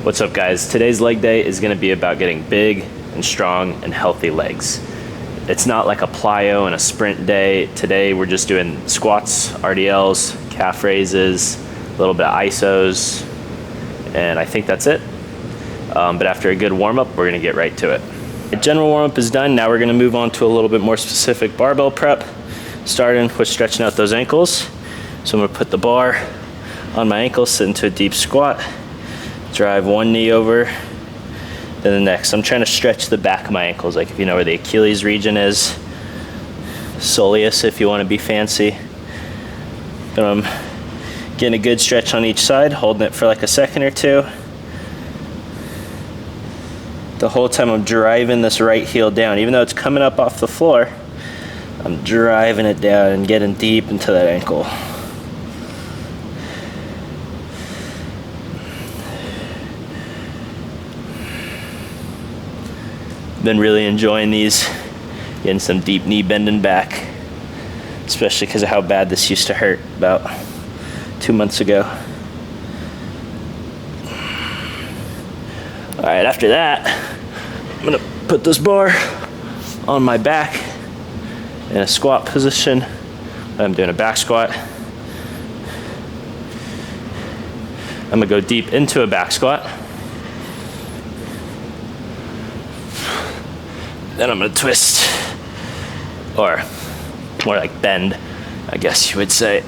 What's up, guys? Today's leg day is going to be about getting big and strong and healthy legs. It's not like a plyo and a sprint day. Today we're just doing squats, RDLs, calf raises, a little bit of isos, and I think that's it. But after a good warm-up, we're going to get right to it. The general warm-up is done. Now we're going to move on to a little bit more specific barbell prep, starting with stretching out those ankles. So I'm going to put the bar on my ankle, sit into a deep squat, drive one knee over, then the next. I'm trying to stretch the back of my ankles, like if you know where the Achilles region is, soleus if you want to be fancy. But I'm getting a good stretch on each side, holding it for like a second or two. The whole time I'm driving this right heel down. Even though it's coming up off the floor, I'm driving it down and getting deep into that ankle. Been really enjoying these, getting some deep knee bending back, especially because of how bad this used to hurt about 2 months ago. All right, after that, I'm gonna put this bar on my back in a squat position. I'm doing a back squat. I'm gonna go deep into a back squat. Then I'm gonna twist, or more like bend, I guess you would say.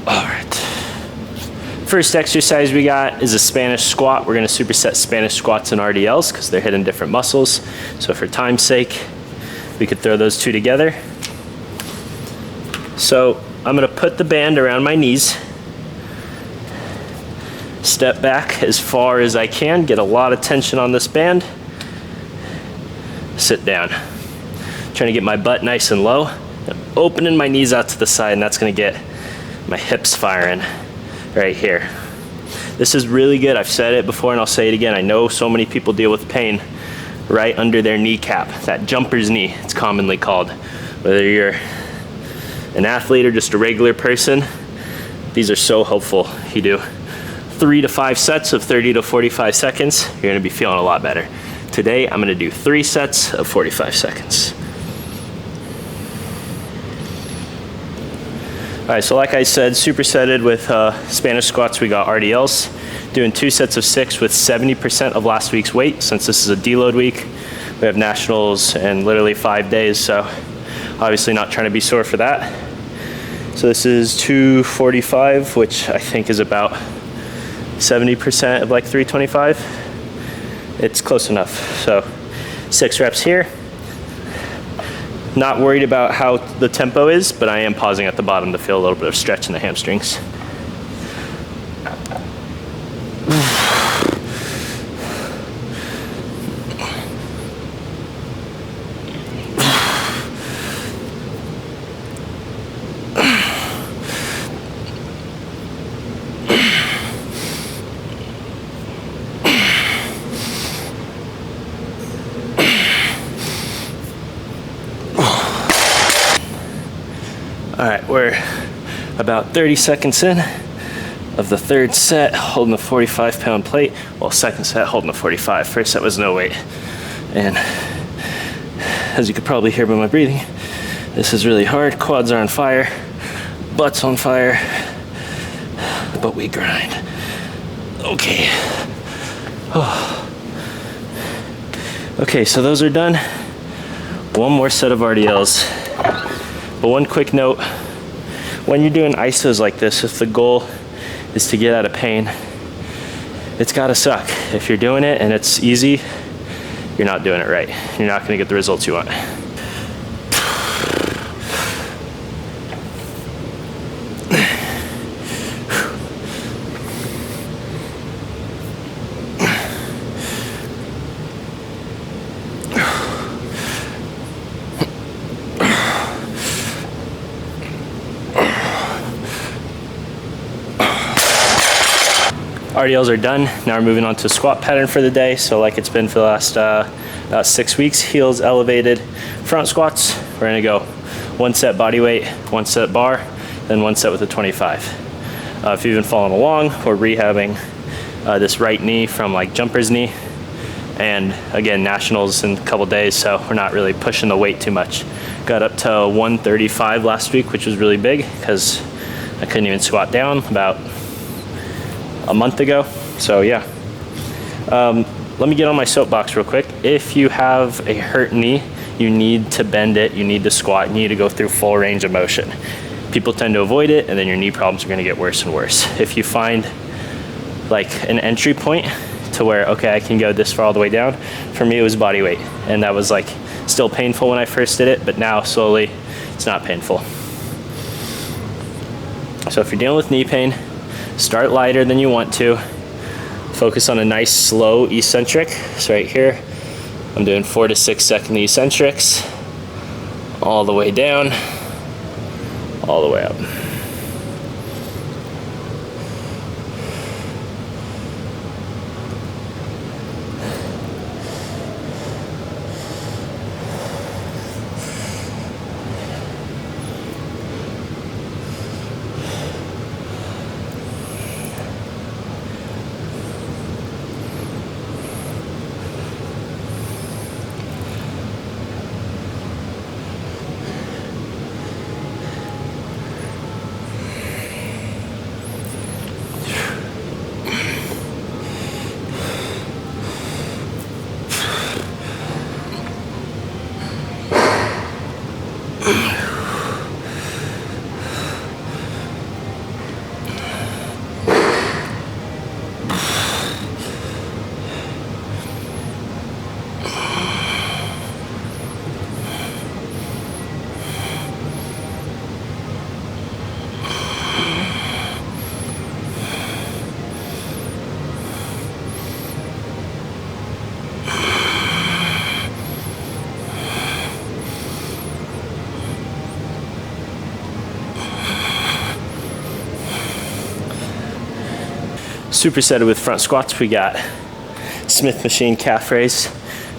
All right. First exercise we got is a Spanish squat. We're gonna superset Spanish squats and RDLs because they're hitting different muscles. So for time's sake, we could throw those two together. So I'm gonna put the band around my knees, step back as far as I can, get a lot of tension on this band, sit down. Trying to get my butt nice and low, and opening my knees out to the side, and that's gonna get my hips firing right here. This is really good. I've said it before and I'll say it again. I know so many people deal with pain right under their kneecap, that jumper's knee, it's commonly called. Whether you're an athlete or just a regular person, these are so helpful. You do 3 to 5 sets of 30 to 45 seconds, you're gonna be feeling a lot better. Today, I'm gonna do 3 sets of 45 seconds. All right, so like I said, supersetted with Spanish squats, we got RDLs. Doing 2 sets of 6 with 70% of last week's weight. Since this is a deload week, we have nationals in literally 5 days, so obviously not trying to be sore for that. So this is 245, which I think is about 70% of like 325. It's close enough. So 6 reps here. Not worried about how the tempo is, but I am pausing at the bottom to feel a little bit of stretch in the hamstrings. All right, we're about 30 seconds in of the 3rd set, holding the 45-pound plate. Well, 2nd set, holding the 45. 1st set was no weight. And as you could probably hear by my breathing, this is really hard. Quads are on fire, butt's on fire, but we grind. Okay. Oh. Okay, so those are done. One more set of RDLs. But one quick note, when you're doing isos like this, if the goal is to get out of pain, it's gotta suck. If you're doing it and it's easy, you're not doing it right. You're not gonna get the results you want. RDLs are done. Now we're moving on to a squat pattern for the day. So like it's been for the last about 6 weeks, heels elevated, front squats. We're gonna go 1 set body weight, 1 set bar, then 1 set with a 25. If you've been following along, we're rehabbing this right knee from like jumper's knee. And again, nationals in a couple days, so we're not really pushing the weight too much. Got up to 135 last week, which was really big because I couldn't even squat down about a month ago. So yeah, let me get on my soapbox real quick. If you have a hurt knee, you need to bend it, you need to squat, you need to go through full range of motion. People tend to avoid it, and then your knee problems are gonna get worse and worse. If you find like an entry point to where, okay, I can go this far all the way down, for me it was body weight. And that was like still painful when I first did it, but now slowly it's not painful. So if you're dealing with knee pain, start lighter than you want to. Focus on a nice slow eccentric. So right here, I'm doing 4 to 6 second eccentrics, all the way down, all the way up. Supersetted with front squats, we got Smith machine calf raise.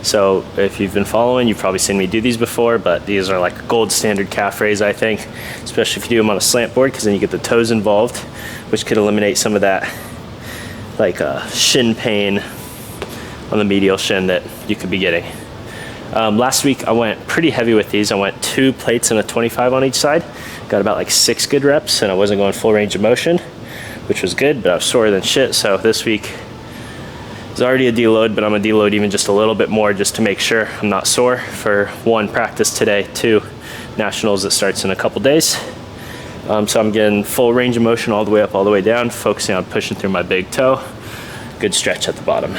So if you've been following, you've probably seen me do these before, but these are like gold standard calf raise, I think, especially if you do them on a slant board, because then you get the toes involved, which could eliminate some of that like shin pain on the medial shin that you could be getting. Last week I went pretty heavy with these. I went 2 plates and a 25 on each side. Got about like 6 good reps, and I wasn't going full range of motion, which was good, but I was sore than shit. So this week is already a deload, but I'm gonna deload even just a little bit more just to make sure I'm not sore for 1, practice today, 2, nationals that starts in a couple days. So I'm getting full range of motion all the way up, all the way down, focusing on pushing through my big toe. Good stretch at the bottom.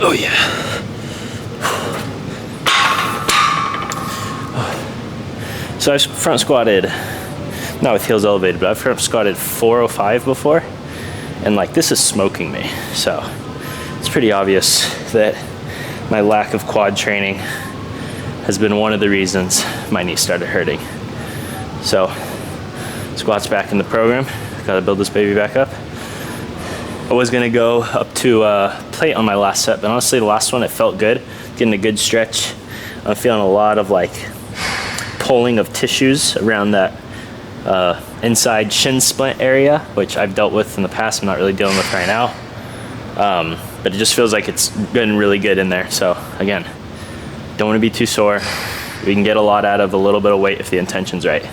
Oh yeah. So I front squatted, not with heels elevated, but I've front squatted 405 before, and like this is smoking me. So it's pretty obvious that my lack of quad training has been one of the reasons my knee started hurting. So squats back in the program. Gotta build this baby back up. I was gonna go up to plate on my last set, but honestly the last one it felt good, getting a good stretch. I'm feeling a lot of like pulling of tissues around that inside shin splint area, which I've dealt with in the past. I'm not really dealing with right now, but it just feels like it's been really good in there. So again, don't want to be too sore. We can get a lot out of a little bit of weight if the intention's right.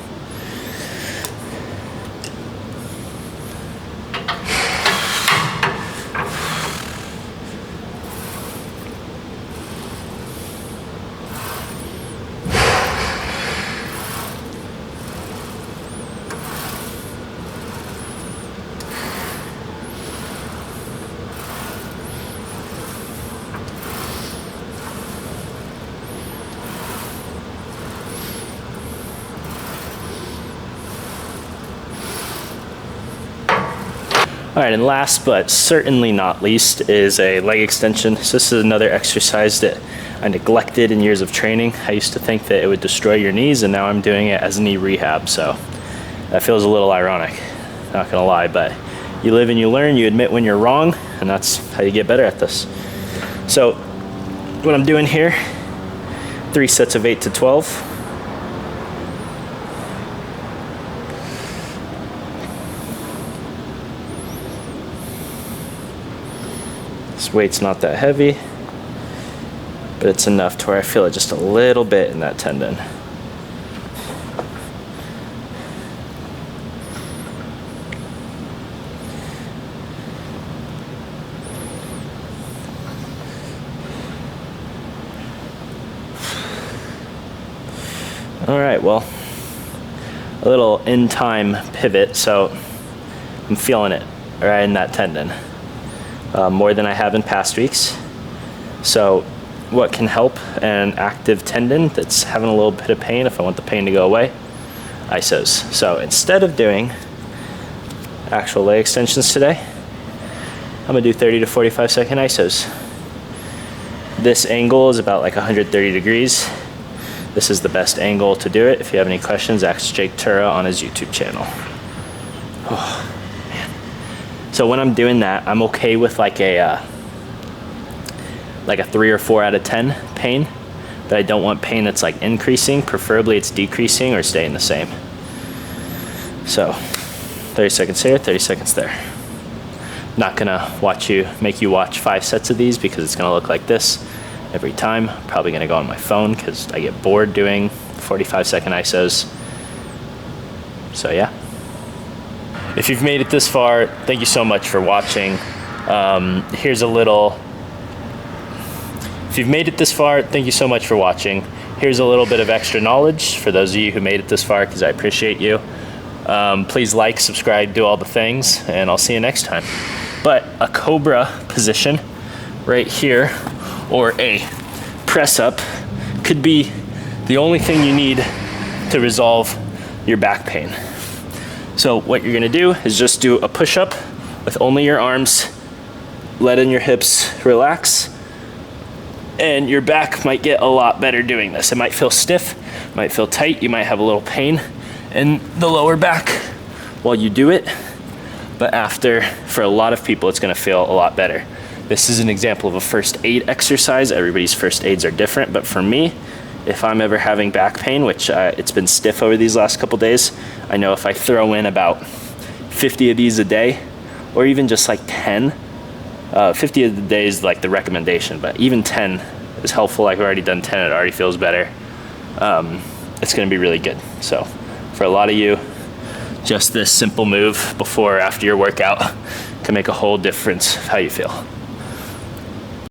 All right, and last but certainly not least is a leg extension. So this is another exercise that I neglected in years of training. I used to think that it would destroy your knees, and now I'm doing it as knee rehab. So that feels a little ironic, not gonna lie, but you live and you learn, you admit when you're wrong, and that's how you get better at this. So what I'm doing here, 3 sets of 8 to 12. This weight's not that heavy, but it's enough to where I feel it just a little bit in that tendon. All right, well, a little in time pivot, so I'm feeling it right in that tendon. More than I have in past weeks. So what can help an active tendon that's having a little bit of pain, if I want the pain to go away? Isos. So instead of doing actual leg extensions today, I'm gonna do 30 to 45 second isos. This angle is about like 130 degrees. This is the best angle to do it. If you have any questions, ask Jake Tura on his YouTube channel. Oh. So when I'm doing that, I'm okay with like a 3 or 4 out of 10 pain, but I don't want pain that's like increasing. Preferably it's decreasing or staying the same. So 30 seconds here, 30 seconds there. Not gonna make you watch 5 sets of these because it's gonna look like this every time. Probably gonna go on my phone because I get bored doing 45-second isos. So yeah. If you've made it this far, thank you so much for watching. If you've made it this far, thank you so much for watching. Here's a little bit of extra knowledge for those of you who made it this far, because I appreciate you. Please like, subscribe, do all the things, and I'll see you next time. But a cobra position right here, or a press up, could be the only thing you need to resolve your back pain. So what you're gonna do is just do a push-up with only your arms, letting your hips relax, and your back might get a lot better doing this. It might feel stiff, might feel tight, you might have a little pain in the lower back while you do it, but after, for a lot of people, it's gonna feel a lot better. This is an example of a first aid exercise. Everybody's first aids are different, but for me, if I'm ever having back pain, which it's been stiff over these last couple days, I know if I throw in about 50 of these a day, or even just like 10, 50 of the day is like the recommendation, but even 10 is helpful. I've already done 10, it already feels better. It's gonna be really good. So for a lot of you, just this simple move before or after your workout can make a whole difference of how you feel.